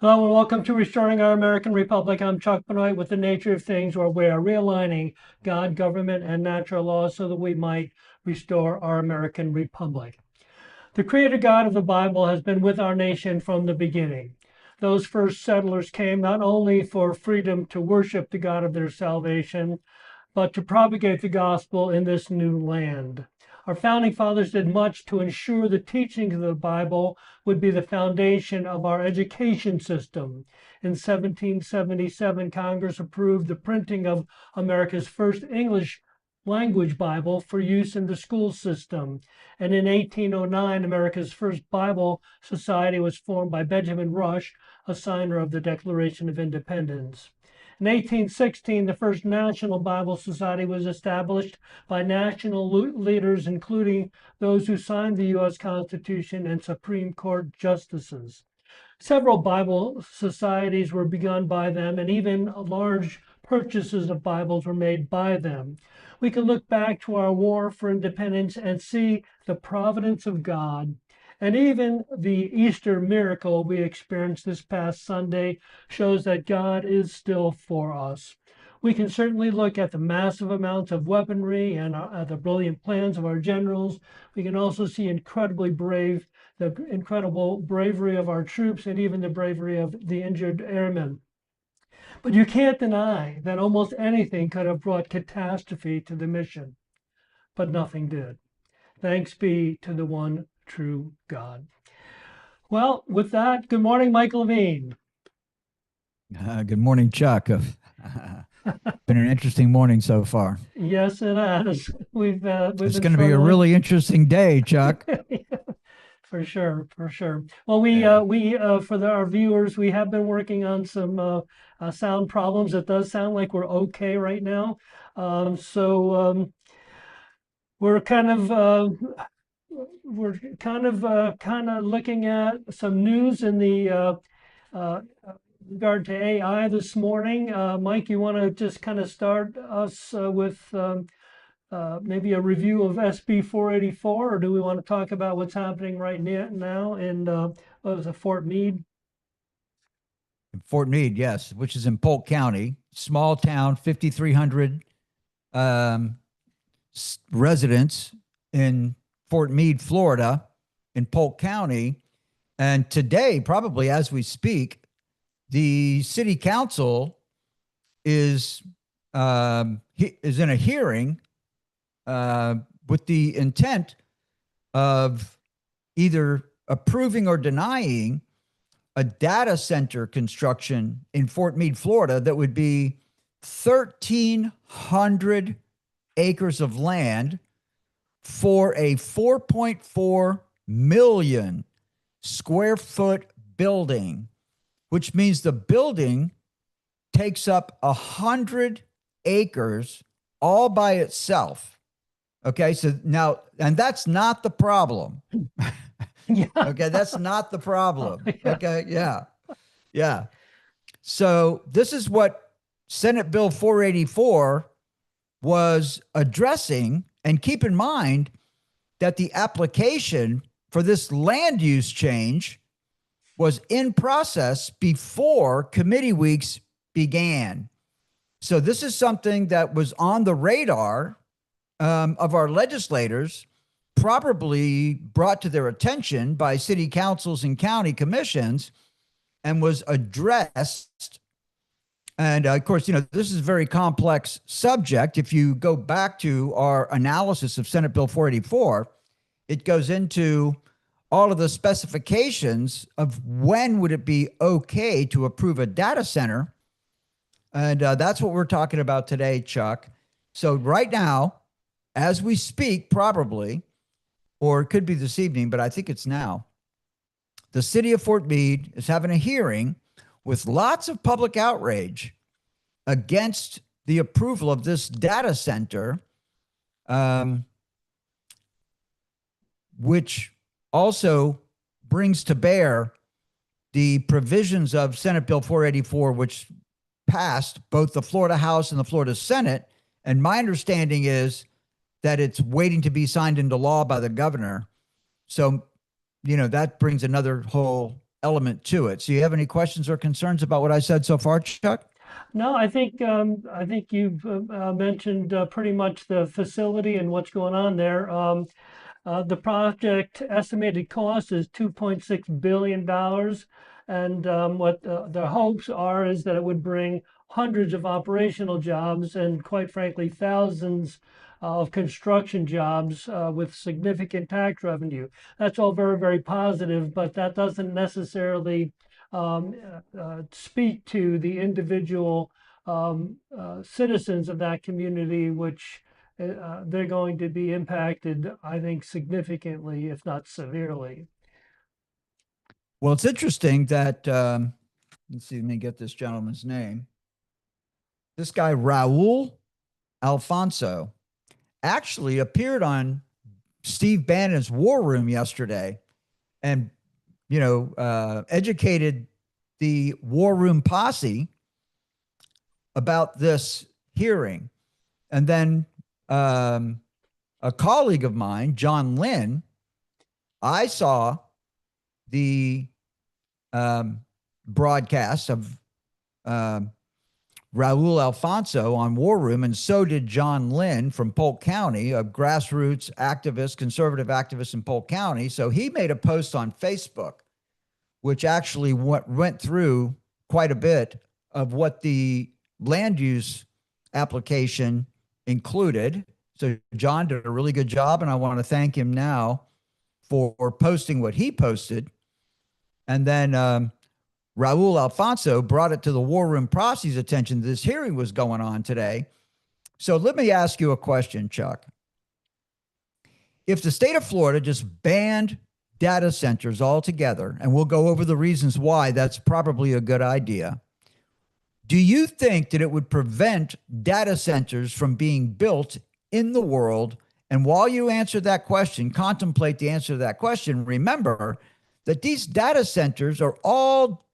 Hello and welcome to Restoring Our American Republic. I'm Chuck Benoit with The Nature of Things, where we are realigning God, government, and natural laws so that we might restore our American Republic. The Creator God of the Bible has been with our nation from the beginning. Those first settlers came not only for freedom to worship the God of their salvation, but to propagate the gospel in this new land. Our founding fathers did much to ensure the teachings of the Bible would be the foundation of our education system. In 1777, Congress approved the printing of America's first English language Bible for use in the school system. And in 1809, America's first Bible Society was formed by Benjamin Rush, a signer of the Declaration of Independence. In 1816, the first National Bible Society was established by national leaders, including those who signed the U.S. Constitution and Supreme Court justices. Several Bible societies were begun by them, and even large purchases of Bibles were made by them. We can look back to our war for independence and see the providence of God. And even the Easter miracle we experienced this past Sunday shows that God is still for us. We can certainly look at the massive amounts of weaponry and the brilliant plans of our generals. We can also see the incredible bravery of our troops and even the bravery of the injured airmen. But you can't deny that almost anything could have brought catastrophe to the mission, but nothing did. Thanks be to the one true God. Well, with that, good morning, Mike Levine. Good morning, Chuck. Been an interesting morning so far. Yes, it has. It's going to be a really interesting day, Chuck. For sure, for sure. Well, our viewers, we have been working on some sound problems. It does sound like we're okay right now. We're kind of looking at some news in the regard to AI this morning. Mike, you want to just kind of start us with maybe a review of SB 484, or do we want to talk about what's happening right now in what was it, Fort Meade? Fort Meade, yes, which is in Polk County, small town, 5,300 residents in Fort Meade, Florida, in Polk County. And today, probably as we speak, the city council is in a hearing with the intent of either approving or denying a data center construction in Fort Meade, Florida, that would be 1,300 acres of land for a 4.4 million square foot building, which means the building takes up 100 acres all by itself. Okay, so now, and that's not the problem. Yeah. Okay, that's not the problem. Yeah. Okay, yeah. Yeah. So this is what Senate Bill 484 was addressing. And keep in mind that the application for this land use change was in process before committee weeks began. So this is something that was on the radar of our legislators, probably brought to their attention by city councils and county commissions, and was addressed. And of course, this is a very complex subject. If you go back to our analysis of Senate Bill 484, it goes into all of the specifications of when would it be okay to approve a data center. And that's what we're talking about today, Chuck. So right now, as we speak, probably, or it could be this evening, but I think it's now, the city of Fort Meade is having a hearing with lots of public outrage against the approval of this data center, which also brings to bear the provisions of Senate Bill 484, which passed both the Florida House and the Florida Senate. And my understanding is that it's waiting to be signed into law by the governor. So, that brings another whole element to it. So you have any questions or concerns about what I said so far, Chuck? No, I think you've mentioned pretty much the facility and what's going on there. The project estimated cost is $2.6 billion. And what the hopes are is that it would bring hundreds of operational jobs and, quite frankly, thousands of construction jobs with significant tax revenue. That's all very, very positive, but that doesn't necessarily speak to the individual citizens of that community, which they're going to be impacted, I think, significantly, if not severely. Well, it's interesting that, let's see, let me get this gentleman's name. This guy, Raul Alfonso, actually appeared on Steve Bannon's War Room yesterday and, educated the War Room posse about this hearing. And then a colleague of mine, John Lynn, I saw the broadcast of Raul Alfonso on War Room, and so did John Lynn from Polk County, a grassroots activist, conservative activist in Polk County. So he made a post on Facebook, which actually went through quite a bit of what the land use application included. So John did a really good job, and I want to thank him now for posting what he posted. And then Raul Alfonso brought it to the War Room posse's attention. This hearing was going on today. So let me ask you a question, Chuck. If the state of Florida just banned data centers altogether, and we'll go over the reasons why that's probably a good idea, do you think that it would prevent data centers from being built in the world? And while you answer that question, contemplate the answer to that question, remember that these data centers are all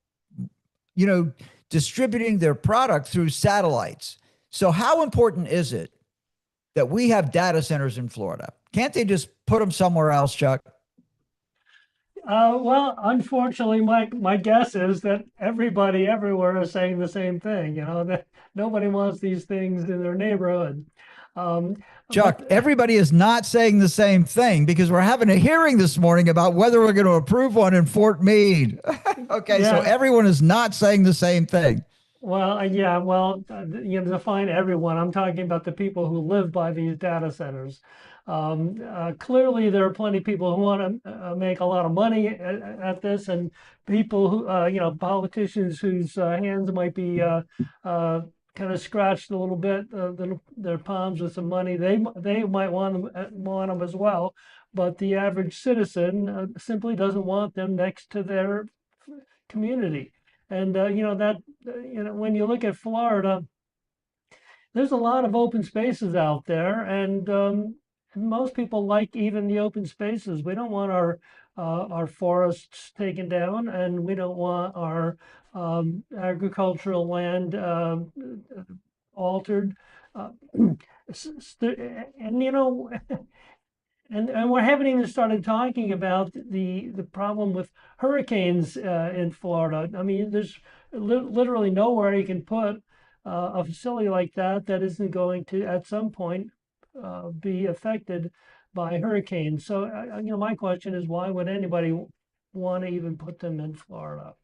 distributing their product through satellites. So how important is it that we have data centers in Florida? Can't they just put them somewhere else, Chuck? Well, unfortunately, my guess is that everybody everywhere is saying the same thing, that nobody wants these things in their neighborhood. Chuck, everybody is not saying the same thing, because we're having a hearing this morning about whether we're going to approve one in Fort Meade. Okay, yeah. So everyone is not saying the same thing. Well, yeah, well, define everyone. I'm talking about the people who live by these data centers. Clearly, there are plenty of people who want to make a lot of money at this, and people who, politicians whose hands might be kind of scratched a little bit, their palms with some money. They might want them as well, but the average citizen simply doesn't want them next to their community. And when you look at Florida, there's a lot of open spaces out there, and most people like even the open spaces. We don't want our forests taken down, and we don't want our agricultural land altered. And we haven't even started talking about the problem with hurricanes in Florida. I mean, there's literally nowhere you can put a facility like that isn't going to, at some point, be affected by hurricanes. So, my question is, why would anybody want to even put them in Florida?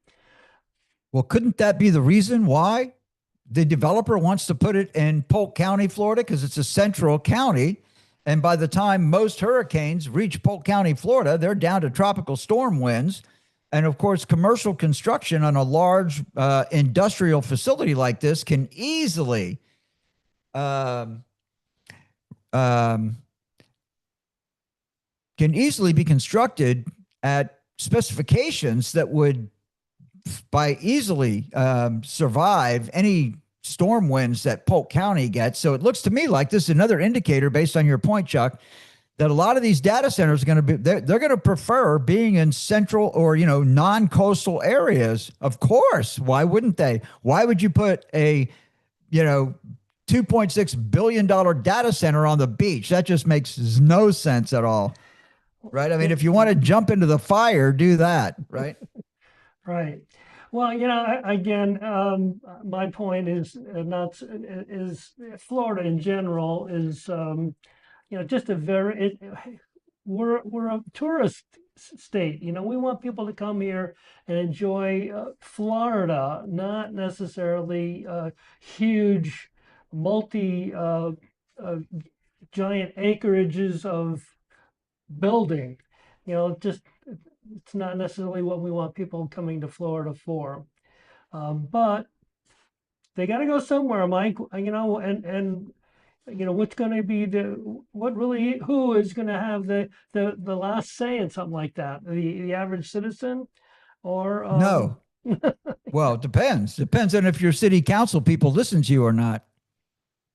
Well, couldn't that be the reason why the developer wants to put it in Polk County, Florida? Because it's a central county. And by the time most hurricanes reach Polk County, Florida, they're down to tropical storm winds. And of course, commercial construction on a large industrial facility like this can easily be constructed at specifications that would easily survive any storm winds that Polk County gets. So it looks to me like this is another indicator, based on your point, Chuck, that a lot of these data centers are going to be, they're going to prefer being in central or, non-coastal areas. Of course. Why wouldn't they? Why would you put a, $2.6 billion data center on the beach? That just makes no sense at all. Right. I mean, if you want to jump into the fire, do that. Right. Right. Well, again, my point is not is Florida in general is just a very we're a tourist state. We want people to come here and enjoy Florida, not necessarily huge multi giant acreages of building. Just it's not necessarily what we want people coming to Florida for. But they got to go somewhere, Mike. And what's going to be who is going to have the last say in something like that? The average citizen, or No. Well, it depends. Depends on if your city council people listen to you or not.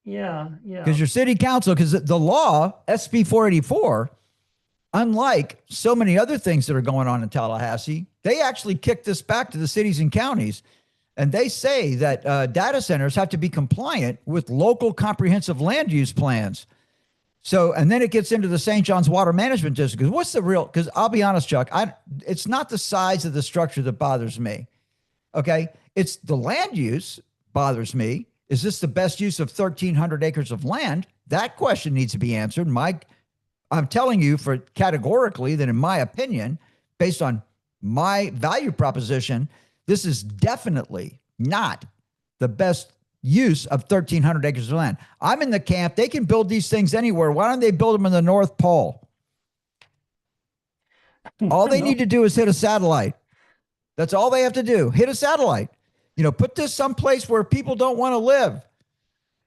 Yeah. Because your city council, because the law, SB 484, unlike so many other things that are going on in Tallahassee, they actually kick this back to the cities and counties. And they say that data centers have to be compliant with local comprehensive land use plans. So, and then it gets into the St. John's Water Management District. Because what's the real, because I'll be honest, Chuck, it's not the size of the structure that bothers me. Okay. It's the land use bothers me. Is this the best use of 1,300 acres of land? That question needs to be answered. I'm telling you for categorically that in my opinion, based on my value proposition, this is definitely not the best use of 1,300 acres of land. I'm in the camp. They can build these things anywhere. Why don't they build them in the North Pole? All they need to do is hit a satellite. That's all they have to do. Hit a satellite. Put this someplace where people don't want to live.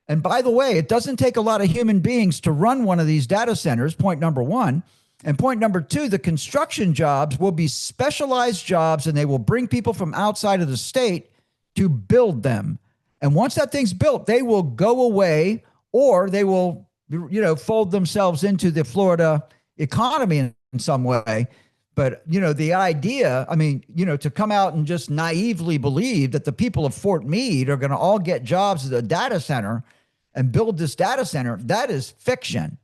And by the way, it doesn't take a lot of human beings to run one of these data centers, point number one. And point number two, the construction jobs will be specialized jobs, and they will bring people from outside of the state to build them. And once that thing's built, they will go away, or they will, fold themselves into the Florida economy in some way. But, the idea, to come out and just naively believe that the people of Fort Meade are going to all get jobs at a data center and build this data center, that is fiction.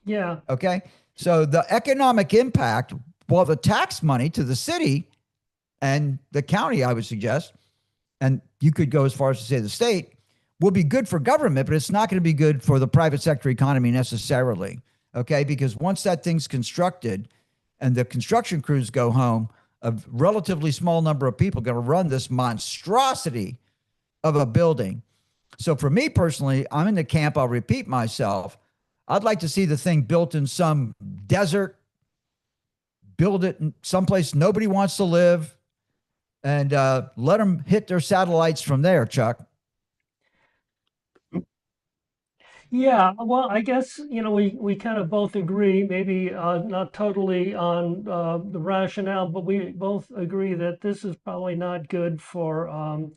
Yeah. Okay. So the economic impact, well, the tax money to the city and the county, I would suggest, and you could go as far as to say the state, will be good for government, but it's not going to be good for the private sector economy necessarily. Okay. Because once that thing's constructed and the construction crews go home, a relatively small number of people are going to run this monstrosity of a building. So for me personally, I'm in the camp, I'll repeat myself, I'd like to see the thing built in some desert, build it in someplace nobody wants to live, and let them hit their satellites from there, Chuck. Yeah, well, I guess, we kind of both agree, maybe not totally on the rationale, but we both agree that this is probably not good for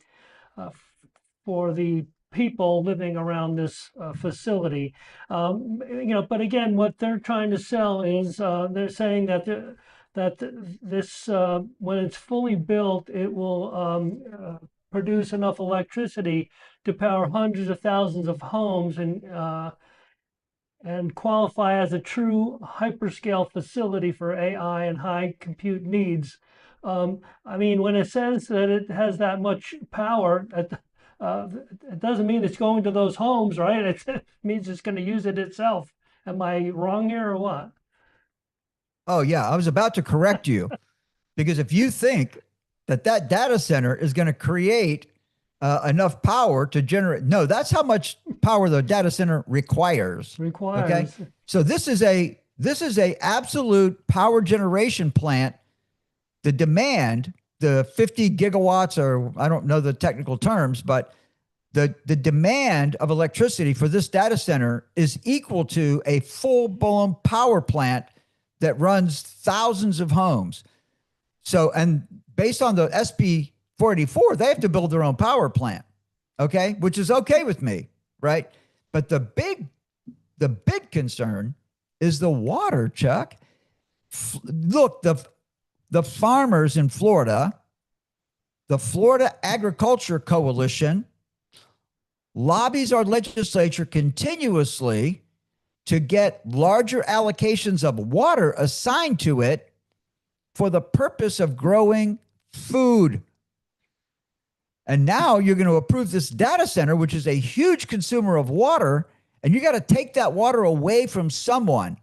the people living around this facility. But again, what they're trying to sell is they're saying that this when it's fully built, it will produce enough electricity to power hundreds of thousands of homes and qualify as a true hyperscale facility for AI and high compute needs. When it says that it has that much power, it doesn't mean it's going to those homes, right? It means it's going to use it itself. Am I wrong here or what? Oh, yeah. I was about to correct you because if you think that data center is going to create enough power to generate, no, that's how much power the data center requires. Okay. So this is a absolute power generation plant. The demand, the 50 gigawatts, or I don't know the technical terms, but the demand of electricity for this data center is equal to a full-blown power plant that runs thousands of homes. So, and based on the SB 484, they have to build their own power plant, okay, which is okay with me, right? But the big concern is the water, Chuck. Look, the farmers in Florida, the Florida Agriculture Coalition lobbies our legislature continuously to get larger allocations of water assigned to it for the purpose of growing food. And now you're going to approve this data center, which is a huge consumer of water, and you got to take that water away from someone.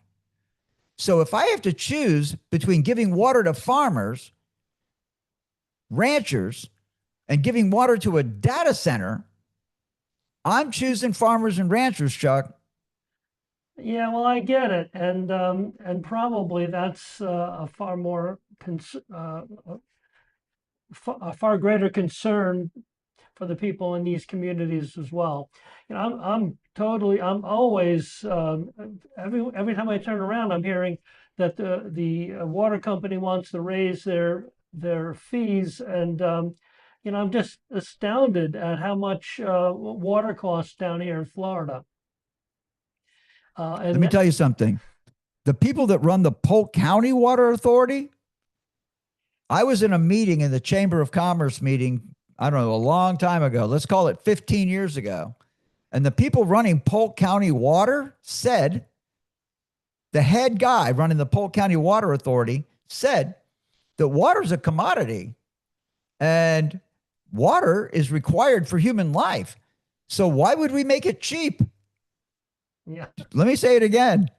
So if I have to choose between giving water to farmers, ranchers, and giving water to a data center, I'm choosing farmers and ranchers, Chuck. Yeah, well, I get it, and probably that's a far more a far greater concern for the people in these communities as well. You know, I'm always every time I turn around, I'm hearing that the water company wants to raise their fees, and you know, I'm just astounded at how much water costs down here in Florida. Let me tell you something. The people that run the Polk County Water Authority, I was in a meeting in the Chamber of Commerce meeting, I don't know, a long time ago. Let's call it 15 years ago. And the people running Polk County Water said, the head guy running the Polk County Water Authority said that water is a commodity and water is required for human life. So why would we make it cheap? Yeah. Let me say it again.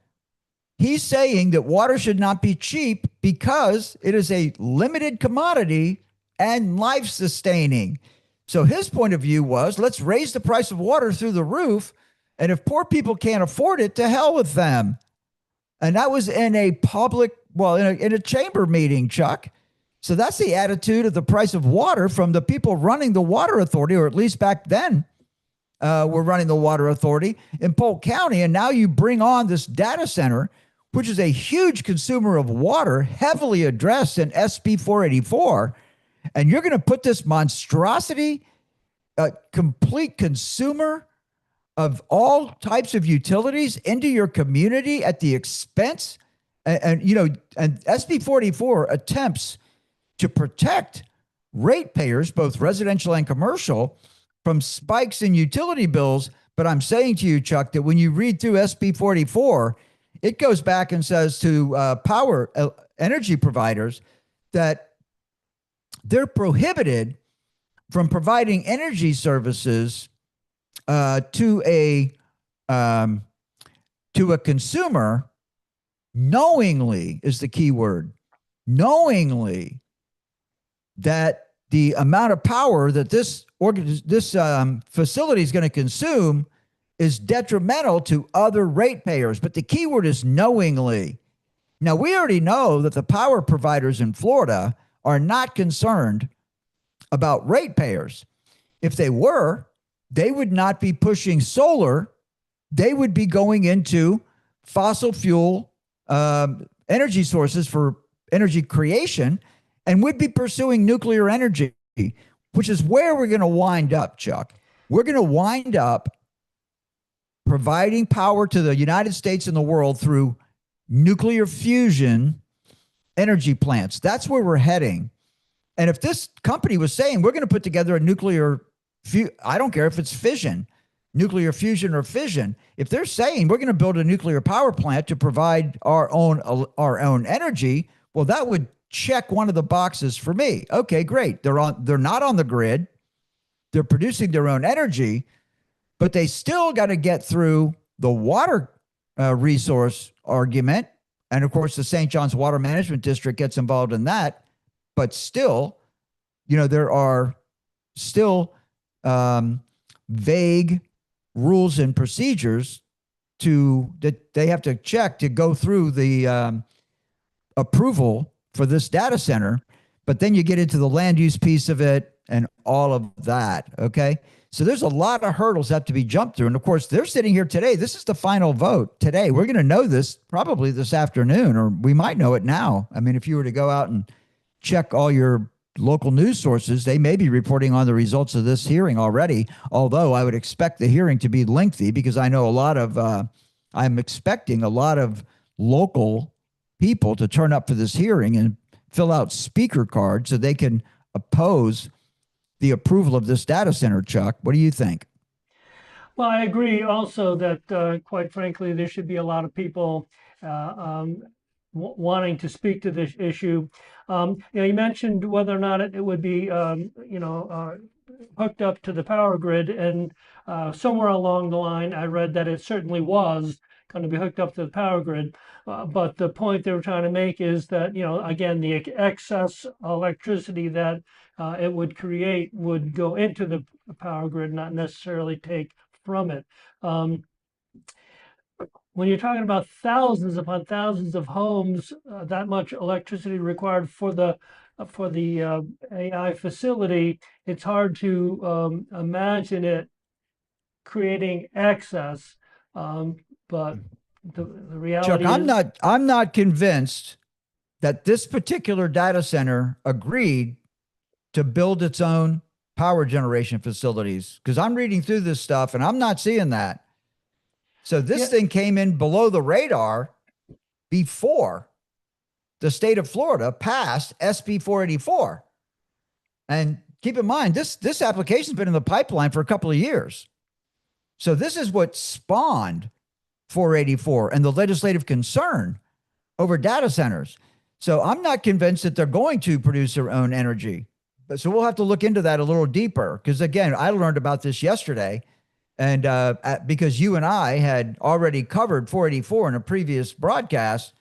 He's saying that water should not be cheap because it is a limited commodity and life sustaining. So his point of view was, let's raise the price of water through the roof. And if poor people can't afford it, to hell with them. And that was in a public, well, in a chamber meeting, Chuck. So that's the attitude of the price of water from the people running the water authority, or at least back then were running the water authority in Polk County. And now you bring on this data center, which is a huge consumer of water, heavily addressed in SB 484. And you're going to put this monstrosity, complete consumer of all types of utilities into your community at the expense. And SB 44 attempts to protect ratepayers, both residential and commercial, from spikes in utility bills. But I'm saying to you, Chuck, that when you read through SB 44, it goes back and says to power energy providers that they're prohibited from providing energy services to a consumer knowingly, is the key word, knowingly, that the amount of power that this facility is going to consume is detrimental to other ratepayers. But the key word is knowingly. Now, we already know that the power providers in Florida are not concerned about ratepayers. If they were, they would not be pushing solar. They would be going into fossil fuel energy sources for energy creation and would be pursuing nuclear energy, which is where we're going to wind up, Chuck. We're going to wind up providing power to the United States and the world through nuclear fusion energy plants. That's where we're heading. And if this company was saying, we're going to put together a nuclear, I don't care if it's fission, nuclear fusion or fission. If they're saying we're going to build a nuclear power plant to provide our own energy, well, that would check one of the boxes for me. Okay, great. They're not on the grid. They're producing their own energy, but they still got to get through the water resource argument. And of course, the St. John's Water Management District gets involved in that. But still, there are still vague rules and procedures that they have to check to go through the approval for this data center. But then you get into the land use piece of it and all of that. Okay. So there's a lot of hurdles that have to be jumped through. And of course, they're sitting here today. This is the final vote today. We're going to know this probably this afternoon, or we might know it now. I mean, if you were to go out and check all your local news sources, they may be reporting on the results of this hearing already, although I would expect the hearing to be lengthy because I know I'm expecting a lot of local people to turn up for this hearing and fill out speaker cards so they can oppose the approval of this data center. Chuck, what do you think? Well, I agree also that, quite frankly, there should be a lot of people wanting to speak to this issue. You mentioned whether or not it would be, hooked up to the power grid, and somewhere along the line, I read that it certainly was going to be hooked up to the power grid. But the point they were trying to make is that, again, the excess electricity that it would create would go into the power grid, not necessarily take from it. When you're talking about thousands upon thousands of homes, that much electricity required for the AI facility, it's hard to imagine it creating excess. But the reality Chuck, is, I'm not convinced that this particular data center agreed to build its own power generation facilities, because I'm reading through this stuff and I'm not seeing that. So this Yeah. thing came in below the radar before the state of Florida passed SB 484. And keep in mind, this application's been in the pipeline for a couple of years. So this is what spawned 484 and the legislative concern over data centers. So I'm not convinced that they're going to produce their own energy. But so we'll have to look into that a little deeper, because again, I learned about this yesterday. And because you and I had already covered 484 in a previous broadcast,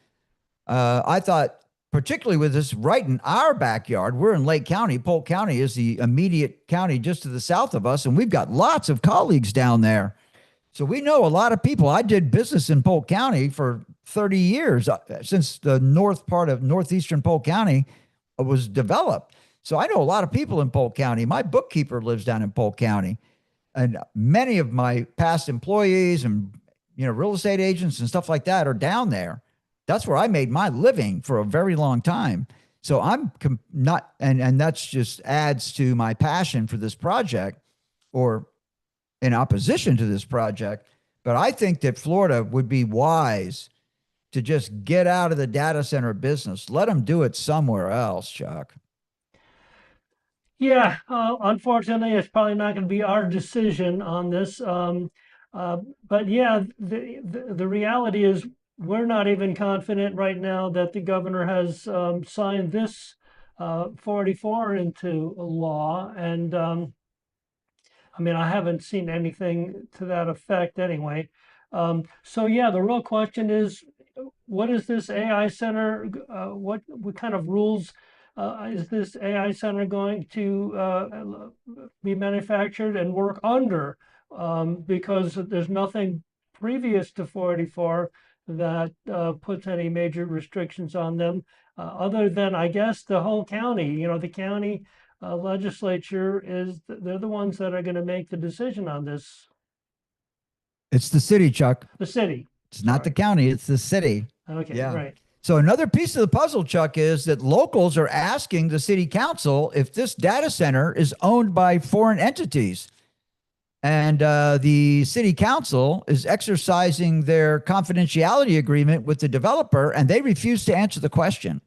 I thought, particularly with this right in our backyard, we're in Lake County. Polk County is the immediate county just to the south of us, and we've got lots of colleagues down there. So we know a lot of people. I did business in Polk County for 30 years, since the north part of northeastern Polk County was developed. So I know a lot of people in Polk County. My bookkeeper lives down in Polk County. And many of my past employees and, real estate agents and stuff like that are down there. That's where I made my living for a very long time. So I'm not, and that's just adds to my passion for this project, or in opposition to this project. But I think that Florida would be wise to just get out of the data center business. Let them do it somewhere else, Chuck. yeah, unfortunately, it's probably not going to be our decision on this. But yeah, the reality is we're not even confident right now that the governor has signed this 44 into law. And I mean, I haven't seen anything to that effect anyway. So yeah, the real question is, what is this AI center? What kind of rules is this AI center going to be manufactured and work under? Because there's nothing previous to 484 that puts any major restrictions on them, other than, I guess, the whole county. The county legislature they're the ones that are going to make the decision on this. It's the city, Chuck. The city. It's not the county, it's the city. Okay, Yeah. right. So another piece of the puzzle, Chuck, is that locals are asking the city council if this data center is owned by foreign entities. And the city council is exercising their confidentiality agreement with the developer, and they refuse to answer the question.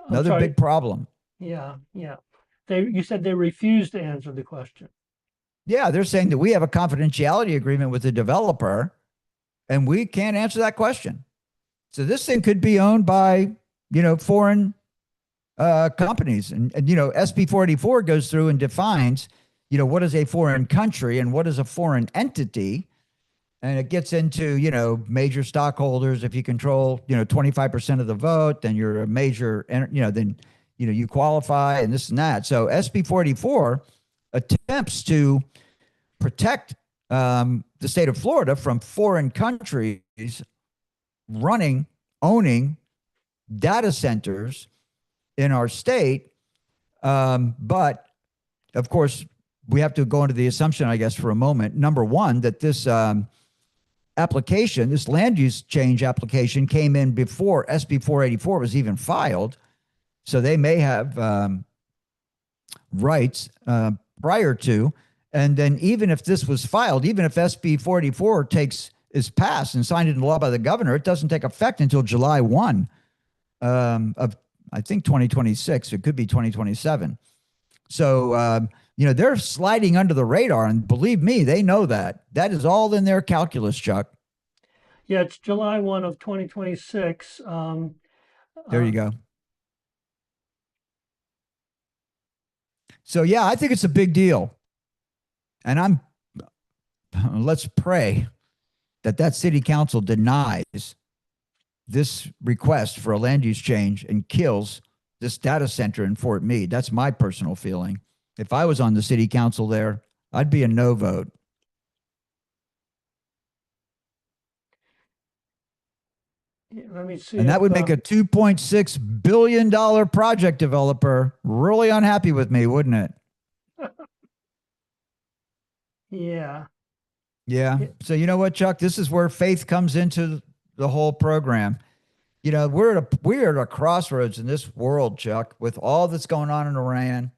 Another big problem. Yeah, yeah. You said they refused to answer the question. Yeah, they're saying that we have a confidentiality agreement with the developer, and we can't answer that question. So this thing could be owned by, foreign companies. And SB 484 goes through and defines, what is a foreign country and what is a foreign entity. And it gets into, major stockholders. If you control, 25% of the vote, then you're a major, then, you qualify, and this and that. So SB 484 attempts to protect the state of Florida from foreign countries owning data centers in our state. But of course, we have to go into the assumption, I guess, for a moment. Number one, that this application, this land use change application, came in before SB 484 was even filed. So they may have rights prior to. And then even if this was filed, even if SB 484 is passed and signed into law by the governor, it doesn't take effect until July 1 of, I think, 2026. It could be 2027. So, they're sliding under the radar. And believe me, they know that. That is all in their calculus, Chuck. Yeah, it's July 1 of 2026. There you go. So yeah, I think it's a big deal. And let's pray that that city council denies this request for a land use change and kills this data center in Fort Meade. That's my personal feeling. If I was on the city council there, I'd be a no vote. Let me see And that if would make a $2.6 billion project developer really unhappy with me, wouldn't it? yeah. Yeah. So you know what, Chuck? This is where faith comes into the whole program. You know, we're at a crossroads in this world, Chuck, with all that's going on in Iran.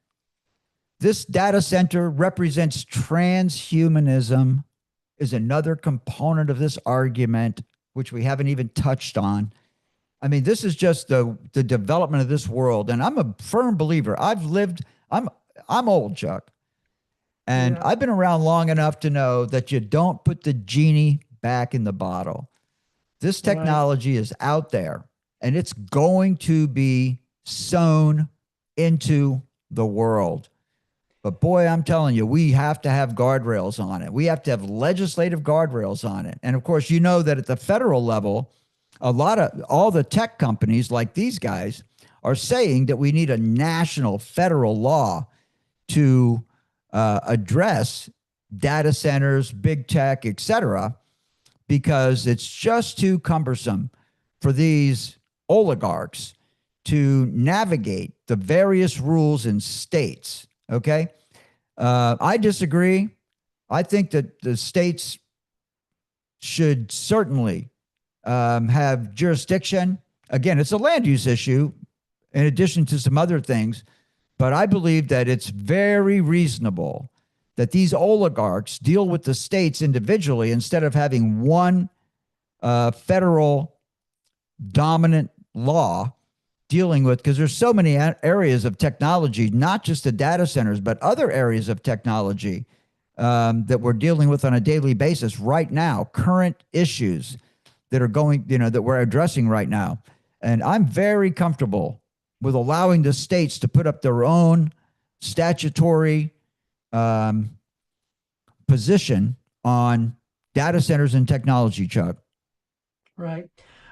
This data center represents transhumanism, is another component of this argument, which we haven't even touched on. I mean, this is just the development of this world. And I'm a firm believer. I'm old, Chuck. And Yeah. I've been around long enough to know that you don't put the genie back in the bottle. This Right. technology is out there and it's going to be sown into the world. But boy, I'm telling you, we have to have guardrails on it. We have to have legislative guardrails on it. And of course, you know that at the federal level, a lot of all the tech companies like these guys are saying that we need a national federal law to address data centers, big tech, et cetera, because it's just too cumbersome for these oligarchs to navigate the various rules in states. Okay. I disagree. I think that the states should certainly have jurisdiction. Again, it's a land use issue in addition to some other things, but I believe that it's very reasonable that these oligarchs deal with the states individually instead of having one federal dominant law dealing with, because there's so many areas of technology, not just the data centers, but other areas of technology that we're dealing with on a daily basis right now, current issues that are going, that we're addressing right now. And I'm very comfortable with allowing the states to put up their own statutory position on data centers and technology, Chuck. Right.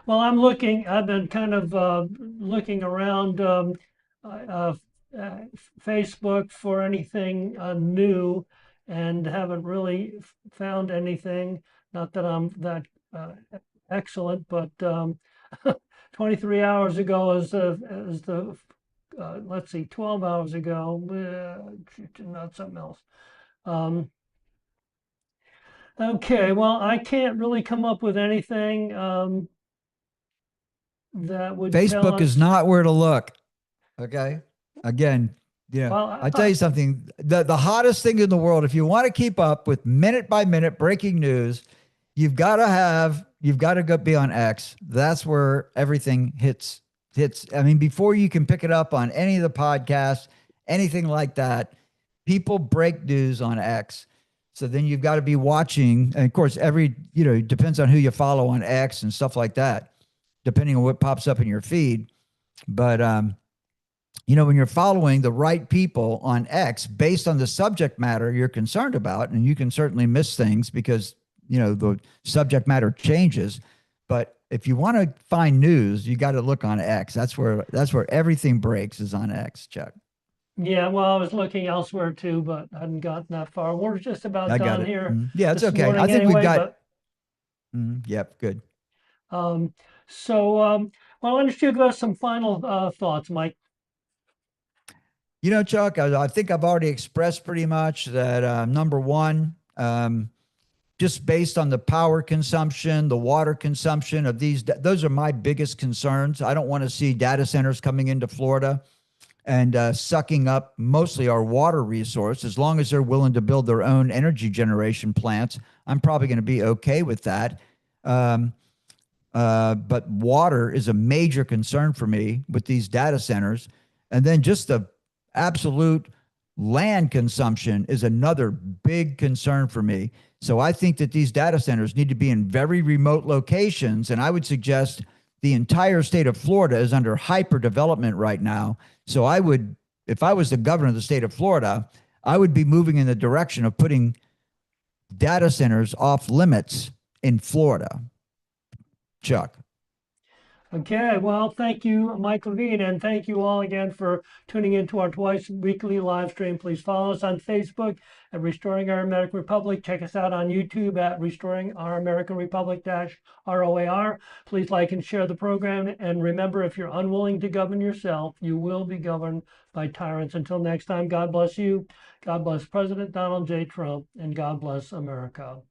Well, I've been kind of looking around uh, Facebook for anything new and haven't really found anything. Not that I'm that excellent, but 23 hours ago is the let's see, 12 hours ago, not something else. Um, okay, well, I can't really come up with anything that would tell Facebook is us. not where to look. Okay. Again, Well, I tell you something, the hottest thing in the world, if you want to keep up with minute by minute breaking news, you've got to go be on X. That's where everything hits. I mean, before you can pick it up on any of the podcasts, anything like that, people break news on X. So then you've got to be watching. And of course, it depends on who you follow on X and stuff like that, depending on what pops up in your feed. But, when you're following the right people on X based on the subject matter you're concerned about, and you can certainly miss things because, the subject matter changes. But if you want to find news, you got to look on X. That's where everything breaks, is on X, Chuck. yeah, well, I was looking elsewhere too, but I hadn't gotten that far. We're just about I got done it. here Yeah, it's this okay. morning I think anyway, we've got. Yep, good. Well, why don't you give us some final thoughts, Mike? Chuck, I think I've already expressed pretty much that number one, just based on the power consumption, the water consumption of those are my biggest concerns. I don't want to see data centers coming into Florida and sucking up mostly our water resource. As long as they're willing to build their own energy generation plants, I'm probably going to be okay with that. But water is a major concern for me with these data centers. And then just the absolute land consumption is another big concern for me. So I think that these data centers need to be in very remote locations. And I would suggest the entire state of Florida is under hyper development right now. So I would, if I was the governor of the state of Florida, I would be moving in the direction of putting data centers off limits in Florida. Chuck. Okay, well, thank you, Mike Levine, and thank you all again for tuning into our twice weekly live stream. Please follow us on Facebook at Restoring Our American Republic. Check us out on YouTube at Restoring Our American Republic -ROAR. Please like and share the program. And remember, if you're unwilling to govern yourself, you will be governed by tyrants. Until next time, God bless you. God bless President Donald J. Trump, and God bless America.